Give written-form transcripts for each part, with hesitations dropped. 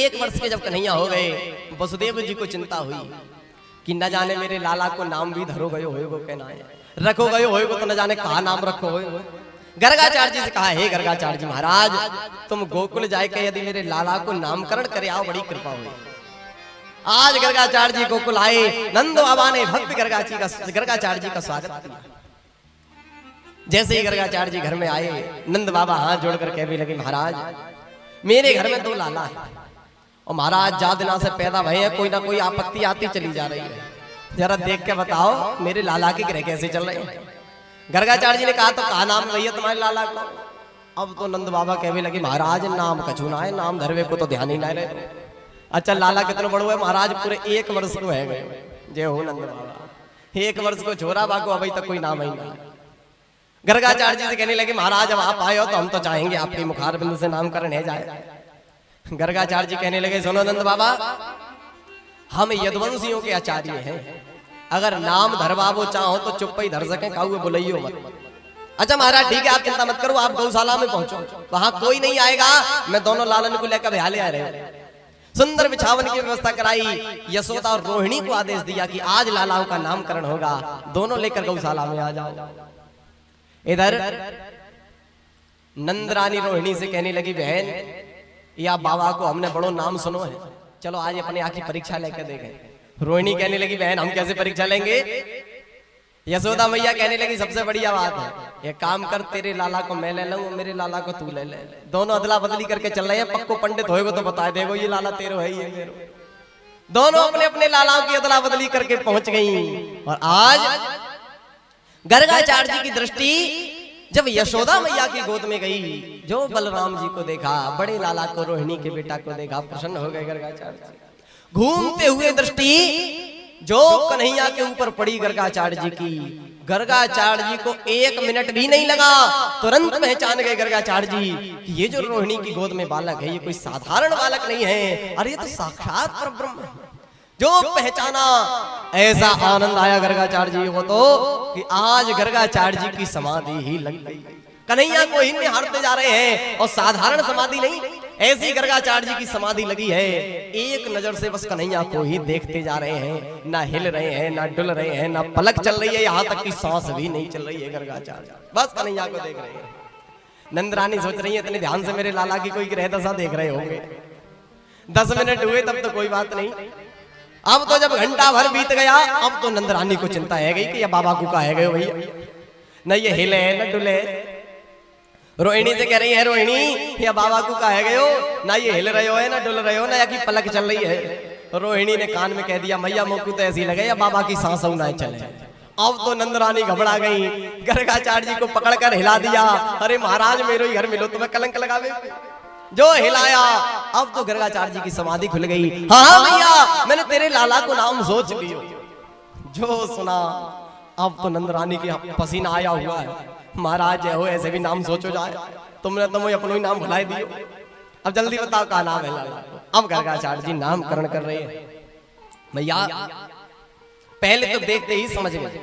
1 वर्ष के जब कन्हैया हो गए, वसुदेव जी को चिंता हुई कि न जाने मेरे लाला को नाम भी धरो गयो होएगो कहना है, रखो गयो होएगो तो न जाने कहा नाम रखो होएगो। गर्गाचार्य जी से कहा, हे गर्गाचार्य जी महाराज, तुम गोकुल जाए के यदि मेरे लाला को नामकरण करे आओ, बड़ी कृपा हुई। आज गर्गाचार्य जी गोकुल आए, नंद बाबा ने भक्त गर्गाचार्य जी का स्वागत किया। जैसे ही गर्गाचार्य जी घर में आए, नंद बाबा हाथ जोड़कर कहने लगे, महाराज मेरे घर में 2 लाला है और महाराज जा दिना से पैदा भये हैं, कोई ना कोई आपत्ति आती चली जा रही है, जरा देख के बताओ मेरे लाला के ग्रह कैसे चल रहे हैं। गर्गाचार्य जी ने कहा, तो कहा नाम भैया तुम्हारे लाला को। अब तो नंद बाबा कहने लगे, महाराज नाम कछू ना है, नाम धरवे को तो ध्यान ही ना रहे। अच्छा लाला कितना बड़ो है महाराज? पूरे 1 वर्ष को है गए। जय हो नंद बाबा, 1 वर्ष को छोरा बाको अभी तक कोई नाम ही नहीं। गर्गाचार्य जी से कहने लगे, महाराज अब आप आए हो तो हम तो चाहेंगे आपके मुखारबिंद से नामकरण है जाए। गर्गाचार्य जी कहने लगे, सुनो नंद बाबा, हम यदुवंशियों के आचार्य हैं, अगर नाम धरवावो चाहो तो चुप ही धर सके, काऊ बुलाइयो मत। अच्छा महाराज ठीक है, आप चिंता मत करो, आप गौशाला में पहुंचो, वहां कोई नहीं आएगा, मैं दोनों लालन को लेकर बिहाले आ रहे। सुंदर बिछावन की व्यवस्था कराई। यशोदा और रोहिणी को आदेश दिया कि आज लालाओं का नामकरण होगा, दोनों लेकर गौशाला में आ जाओ। इधर नंदरानी रोहिणी से कहने लगी, बहन या बाबा को हमने बड़ो नाम सुनो है, चलो आज अपने आँख की परीक्षा लेकर देखें। रोहिणी कहने लगी, बहन हम कैसे परीक्षा लेंगे? यशोदा मैया कहने लगी, सबसे बढ़िया बात है, ये काम कर, तेरे लाला को मैं ले लूं, मेरे लाला को तू ले ले। दोनों अदला बदली करके चल रहे हैं, पक्को पंडित होएगो तो बता देगो ये लाला तेरो है, ये मेरो। दोनों अपने अपने लालाओं की अदला बदली करके पहुंच गई। और आज गर्गाचार्य जी की दृष्टि जब यशोदा मैया की गोद में गई, जो बलराम जी को देखा, बड़े लाला को, रोहिणी के बेटा को देखा, प्रसन्न हो गए गर्गाचार्य जी। घूमते हुए दृष्टि जो कन्हैया के ऊपर पड़ी गर्गाचार्य जी की, गर्गाचार्य जी को 1 मिनट भी नहीं लगा, तुरंत पहचान गए गर्गाचार्य जी कि ये जो रोहिणी की गोद में बालक है, ये कोई साधारण बालक नहीं है, अरे ये तो साक्षात परब्रह्म है। जो पहचाना, ऐसा आनंद आया गर्गाचार्य जी को तो कि आज गर्गाचार्य जी की समाधि ही लग गई। कन्हैया को ही निहारते जा रहे हैं, और साधारण समाधि नहीं, ऐसी गर्गाचार्य जी की समाधि लगी है। एक नजर से बस कन्हैया को ही देखते जा रहे हैं, ना हिल रहे हैं, ना डुल रहे हैं, ना पलक चल रही है, यहाँ तक कि सांस भी नहीं चल रही है गर्गाचार्य, बस कन्हैया को देख रहे हैं। नंदरानी सोच रही है, इतने ध्यान से मेरे लाला की कोई ग्रह दशा देख रहे होंगे। 10 मिनट हुए तब तो कोई बात नहीं, अब तो जब घंटा भर बीत गया, अब तो नंदरानी को चिंता है गई कि ये बाबा को कहा है गए भैया, न ये हिले न डुले। रोहिणी से कह रही है, रोहिणी या बाबा को कहा है गए हो, ना ये हिल रहे हो, ना डुल रहे हो, ना या की पलक चल रही है। रोहिणी ने कान में कह दिया, मैया मोकू तो ऐसी लगे या बाबा की सांस ना चले। अब तो नंदरानी घबरा गई, गर्गाचार्य जी को पकड़कर हिला दिया, अरे महाराज मेरे ही घर मिलो, तुम्हें कलंक लगावे। जो हिलाया, अब तो गर्गाचार्य जी की समाधि खुल गई। हाँ भैया, मैंने तेरे लाला को नाम सोच लियो। जो सुना, अब तो नंदरानी की पसीना आया हुआ है, महाराज जय हो, ऐसे भी नाम सोचो जाए, तुमने तो मुझे अपना ही नाम भुला दियो, अब जल्दी बताओ क्या नाम है लाला। अब गर्गाचार्य जी नामकरण कर रहे हैं। भैया पहले तो देखते ही समझ गए,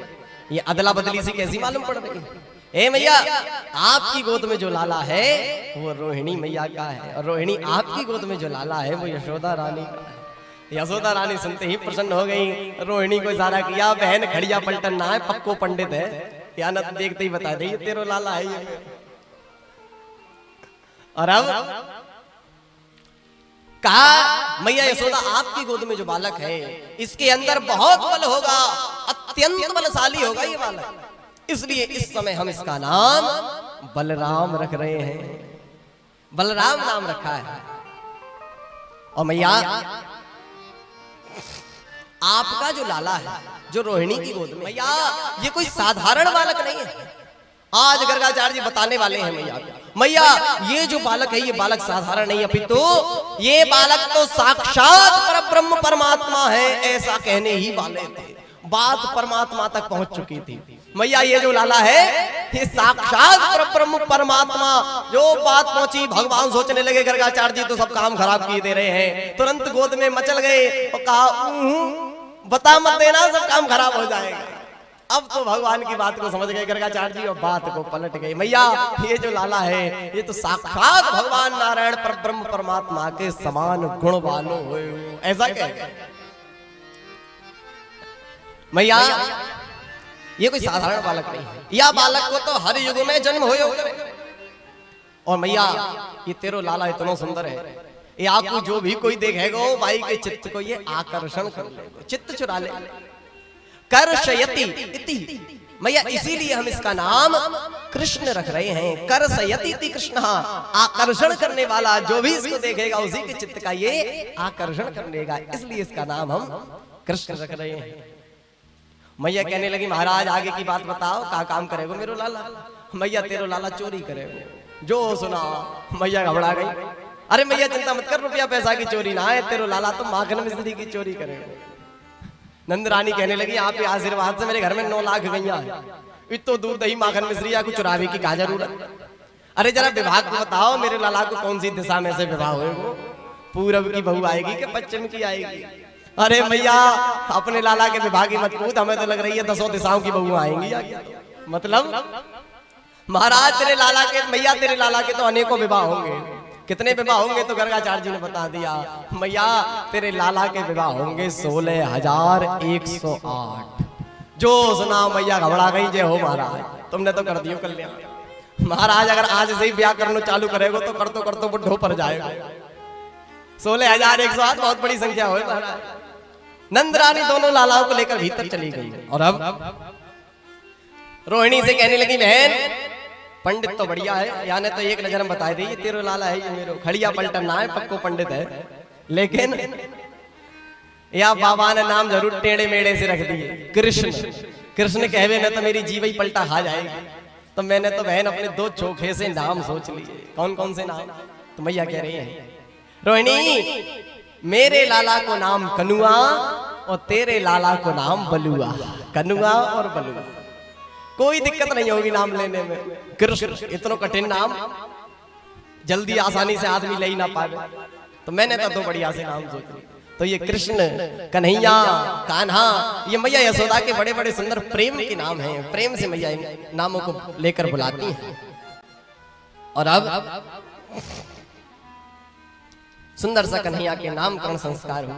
ये अदला बदली से कैसी मालूम पड़ रही है। ए मैया, आपकी गोद में जो लाला है वो रोहिणी मैया का है, और रोहिणी आपकी गोद में जो लाला है वो यशोदा रानी का है। यशोदा रानी सुनते ही प्रसन्न हो गई, रोहिणी को इशारा किया, बहन खड़िया पलटन ना है, पक्को पंडित है, या न देखते ही बता दे तेरो लाला है ये। और अब कहा, मैया यशोदा आपकी गोद में जो बालक है, इसके अंदर बहुत बल होगा, अत्यंत बलशाली होगा ये बालक, इसलिए इस समय हम इसका नाम बलराम रख रहे हैं। बलराम नाम रखा है। और मैया आपका जो लाला है, जो रोहिणी की गोद में, मैया ये कोई साधारण बालक नहीं है। आज गर्गाचार्य जी बताने वाले हैं मैया, मैया ये जो बालक है, ये बालक साधारण नहीं, अपितु ये बालक तो साक्षात परब्रह्म परमात्मा है, ऐसा कहने ही वाले थे। बात परमात्मा तक पहुंच चुकी थी। मैया ये जो लाला है, ये साक्षात परब्रह्म परमात्मा, जो बात पहुंची भगवान सोचने लगे गर्गाचार्य जी तो सब काम खराब किए दे रहे हैं, तुरंत गोद में मचल गए और कहा, बता मत देना, सब काम खराब हो जाएगा। अब तो भगवान की बात को समझ गए गर्गाचार्य जी और बात को पलट गए। मैया ये जो लाला है ये तो साक्षात भगवान नारायण पर ब्रह्म परमात्मा के समान गुण वालो हो, ऐसा कह मैया ये कोई साधारण बालक नहीं है, या बालक को तो हर युग में जन्म हो। और मैया ये तेरो लाला इतना सुंदर है, ये आपको जो भी कोई देखेगा वो भाई के चित्त को ये आकर्षण कर लेगा, चित्त चुरा ले। कर्षयति इति मैया इसीलिए हम इसका नाम कृष्ण रख रहे हैं। कर्षयति इति कृष्ण, आकर्षण करने वाला, जो भी इसको देखेगा उसी के चित्त का ये आकर्षण कर लेगा, इसलिए इसका नाम हम कृष्ण रख रहे हैं। मैया कहने लगी महाराज आगे की बात बताओ, क्या काम करेगो मेरो लाला? मैया तेरो लाला चोरी करेगो। जो सुना मैया घबरा गई। अरे मैया चिंता मत कर, रुपया पैसा की चोरी ना है, तेरो लाला तो माखन मिश्री की चोरी करेगा। नंद रानी कहने लगी आप के आशीर्वाद से मेरे घर में 9 लाख गैया है, इतो दूध दही माखन मिश्री या कुछ चुरावे की क्या जरूरत? अरे जरा विभाग को बताओ मेरे लाला को कौन सी दिशा में से विवाह होगा? पूरब की बहू आएगी कि पश्चिम की आएगी? अरे मैया अपने लाला के विवाह की मत पूछ, हमें तो लग रही है 10 दिशाओं की बहू आएंगी। मतलब महाराज तेरे लाला के, मैया तेरे लाला के तो अनेकों विवाह होंगे। कितने विवाह होंगे? तो गर्गाचार्य जी ने बता दिया मैया तेरे लाला के विवाह होंगे 16,108। जो सुना मैया घबरा गई। जय हो महाराज, तुमने तो कर दियो कल्याण। महाराज अगर आज से ही ब्याह करना चालू करेगो तो करतो बुढ़ो पर जाएगा। 16,108 बहुत बड़ी संख्या हो महाराज। नंद रानी दोनों लालाओं को लेकर भीतर चली गई और अब रोहिणी से कहने लगी बहन पंडित तो बढ़िया है, यानी तो एक नजर में बता दी ये तेरो लाला है, ये मेरो खड़िया पलटन ना है, पक्को पंडित है। लेकिन या बाबा ने नाम जरूर टेढ़े मेढ़े से रख दिए कृष्ण। कृष्ण कहवे में तो मेरी जीव ही पलटा खा जाएगी। तो मैंने तो बहन अपने 2 चोखे से नाम सोच लिए। कौन कौन से नाम? तो मैया कह रही है रोहिणी मेरे लाला को नाम कनुआ और तेरे लाला को नाम बलुआ। कनुआ और बलुआ, कोई दिक्कत नहीं होगी नाम लेने में। कृष्ण इतना कठिन नाम जल्दी आसानी से आदमी ले ही ना पावे, तो मैंने तो 2 बढ़िया से नाम सोच लिए। तो ये कृष्ण, कन्हैया, कान्हा, ये मैया यशोदा के बड़े बड़े सुंदर प्रेम के नाम हैं। प्रेम से मैया इन नामों को लेकर बुलाती हैं। और अब सुंदर सा कन्हैया के नामकरण संस्कार हुआ।